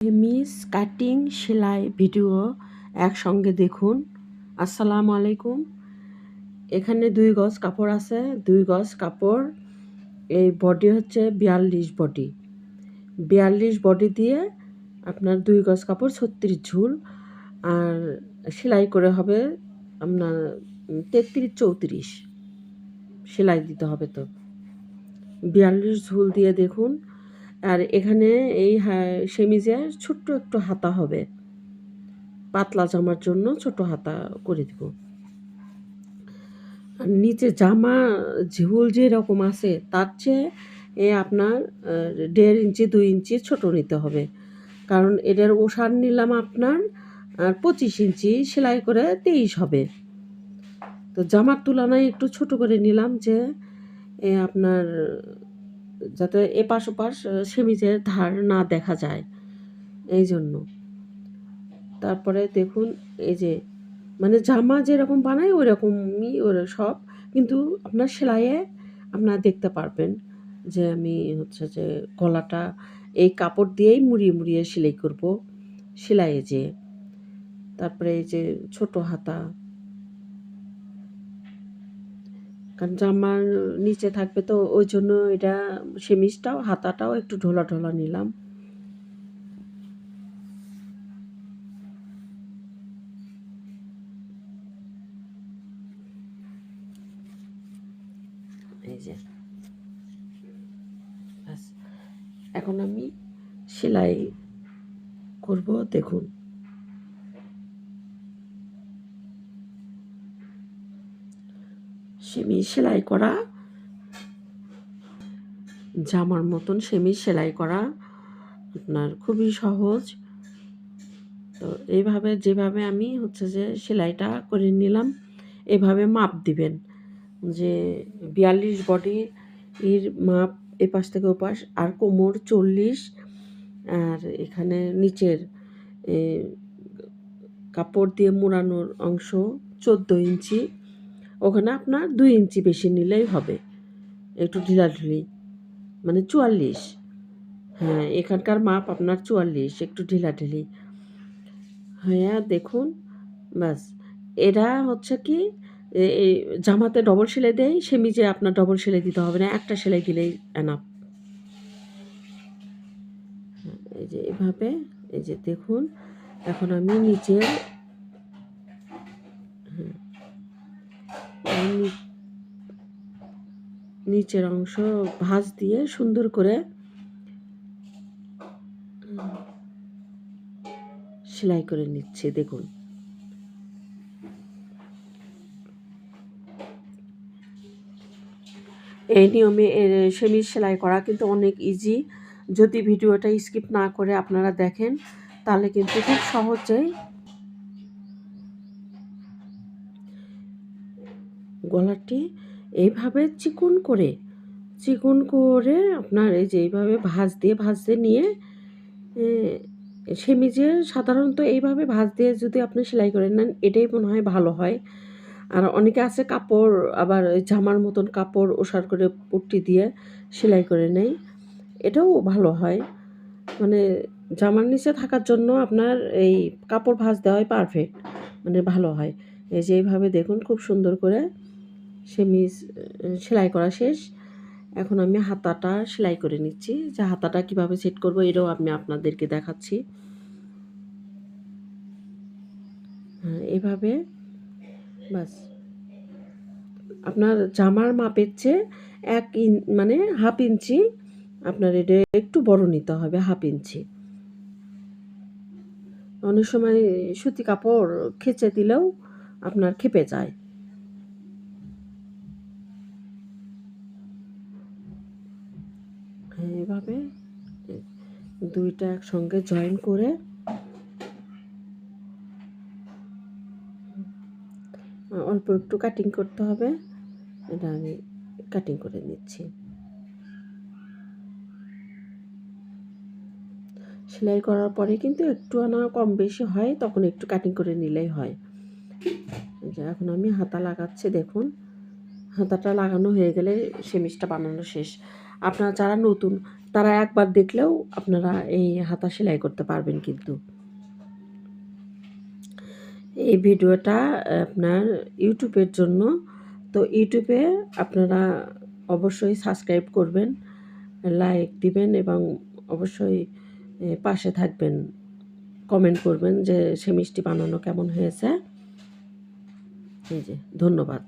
Miss cutting সেলাই video একসঙ্গে দেখুন। আসসালামু আলাইকুম। এখানে 2 গজ কাপড় আছে। 2 গজ কাপড়, এই বডি হচ্ছে 42 বডি। 42 বডি দিয়ে আপনার 2 গজ কাপড় 36 ঝুল, আর সেলাই করে হবে আপনার 33-34 সেলাই দিতে হবে। তো 42 ঝুল দিয়ে দেখুন। আর এখানে এই সেমিজে ছোট্ট একটু হাতা হবে, পাতলা জামার জন্য ছোট হাতা করে দিব। আর নিচে জামা ঝুল যেরকম আছে তার চেয়ে আপনার 1.5 ইঞ্চি 2 ইঞ্চি ছোট নিতে হবে, কারণ এটার ওসার নিলাম আপনার 25 ইঞ্চি, সেলাই করে 23 হবে। তো জামার তুলনায় একটু ছোট করে নিলাম, যে আপনার যাতে এপাশ ওপাশ সেমিজের ধার না দেখা যায়, এই জন্য। তারপরে দেখুন, এই যে মানে জামা যেরকম বানায় ওই রকমই ওরা সব, কিন্তু আপনার সেলাইয়ে আপনারা দেখতে পারবেন যে আমি হচ্ছে যে গলাটা এই কাপড় দিয়েই মুড়িয়ে মুড়িয়ে সেলাই করব সেলাইয়ে যে। তারপরে এই যে ছোট হাতা, কারণ জামার নিচে থাকবে, তো ওই জন্য এটা সেমিজটাও হাতাটাও একটু ঢোলা ঢোলা নিলাম। এই যে ব্যাস, এখন আমি সেলাই করব। দেখুন, সেমিজ সেলাই করা, জামার মতন সেমিজ সেলাই করা আপনার খুবই সহজ। তো এইভাবে যেভাবে আমি হচ্ছে যে সেলাইটা করে নিলাম, এভাবে মাপ দিবেন যে 42 বডি এর মাপ এপাশ থেকে ওপাশ, আর কোমর 40, আর এখানে নিচের কাপড় দিয়ে মোড়ানোর অংশ 14 ইঞ্চি। ওখানে আপনার 2 ইঞ্চি বেশি নিলেই হবে, একটু ঢিলাঢিলি, মানে 44। হ্যাঁ, এখানকার মাপ আপনার 44, একটু ঢিলাঢিলি। হ্যাঁ দেখুন, ব্যাস। এরা হচ্ছে কি এই জামাতে ডবল সেলাই দেয়, সেমিজে আপনার ডবল সেলাই দিতে হবে না, একটা সেলাই দিলেই এনাফ। এই যে এভাবে, এই যে দেখুন, এখন আমি নিচের অংশ ভাঁজ দিয়ে সুন্দর করে সেলাই করে নিচ্ছি। দেখুন, এই নিয়মে সেমিজ সেলাই করা কিন্তু অনেক ইজি। যদি ভিডিওটা স্কিপ না করে আপনারা দেখেন, তাহলে কিন্তু খুব সহজেই গলাটি এইভাবে চিকন করে আপনার এই যে এইভাবে ভাঁজ দিয়ে নিয়ে, সেমিজে সাধারণত এইভাবে ভাঁজ দিয়ে যদি আপনি সেলাই করে নেন, এটাই মনে হয় ভালো হয়। আর অনেকে আছে কাপড় আবার জামার মতন কাপড় ওসার করে পট্টি দিয়ে সেলাই করে নেয়, এটাও ভালো হয়। মানে জামার নিচে থাকার জন্য আপনার এই কাপড় ভাঁজ দেওয়াই পারফেক্ট, মানে ভালো হয়। এই যে এইভাবে দেখুন, খুব সুন্দর করে সেমিজ সেলাই করা শেষ। এখন আমি হাতাটা সেলাই করে নিচ্ছি। যে হাতাটা কিভাবে সেট করব এটাও আমি আপনাদেরকে দেখাচ্ছি। হ্যাঁ, এভাবে বাস। আপনার জামার মাপের চেয়ে মানে হাফ ইঞ্চি আপনার এটা একটু বড় নিতে হবে, হাফ ইঞ্চি। অনেক সময় সুতি কাপড় খেচে দিলেও আপনার খেপে যায়। এভাবে দুইটা একসঙ্গে জয়েন করে অল্প একটু কাটিং করতে হবে, এটা আমি কাটিং করে নিচ্ছি। সেলাই করার পরে কিন্তু একটু আনা কম বেশি হয়, তখন একটু কাটিং করে নিলেই হয়। যে এখন আমি হাতা লাগাচ্ছি। দেখুন, হাতাটা লাগানো হয়ে গেলে সেমিজটা বানানো শেষ। আপনারা যারা নতুন তারা একবার দেখলেও আপনারা এই হাতা সেলাই করতে পারবেন। কিন্তু এই ভিডিওটা আপনার ইউটিউবের জন্য, তো ইউটিউবে আপনারা অবশ্যই সাবস্ক্রাইব করবেন, লাইক দিবেন এবং অবশ্যই পাশে থাকবেন, কমেন্ট করবেন যে সে মিষ্টি বানানো কেমন হয়েছে। এই যে ধন্যবাদ।